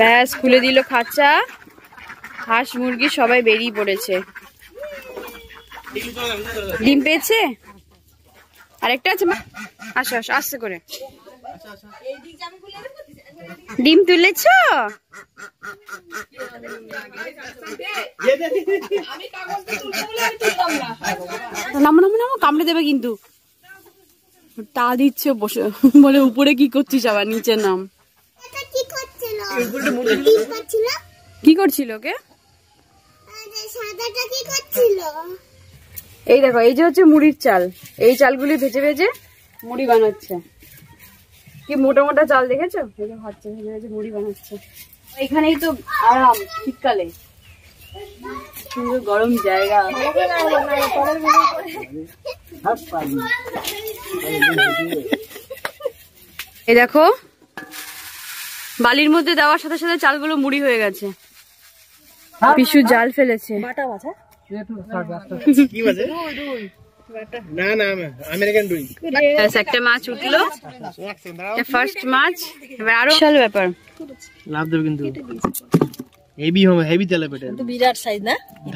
ব্যাস খুলে দিল খাঁচা। হাঁস মুরগি সবাই বেরিয়ে পড়েছে। ডিম পেয়েছে? আরেকটা আছে মা, আসো আসো আস্তে করে। ডিম তুলেছ? নামো নামো নামো, কামড়ে দেবে কিন্তু। তা দিচ্ছে বসে, বলে উপরে কি করছিস আবার, নিচে নাম। কি করছিল কে? এই দেখো, এই যে হচ্ছে মুড়ির চাল। এই চালগুলি ভেজে ভেজে মুড়ি বানাচ্ছে। কি মোটা মোটা চাল দেখেছো? ভাজছে ভেজে ভেজে মুড়ি বানাচ্ছে। এখানেই তো আরাম শীতকালে, সুন্দর গরম জায়গা। এই দেখো, বালির মধ্যে দেওয়ার সাথে সাথে চালগুলো মুড়ি হয়ে গেছে। পিসু জাল ফেলেছে। একটা মাছ উঠলো, ফার্স্ট মাছ। এবার আরো বিশাল ব্যাপার, লাভ দেবে কিন্তু হেভি হবে, হেভি তেলে পেটে, বিরাট সাইজ না।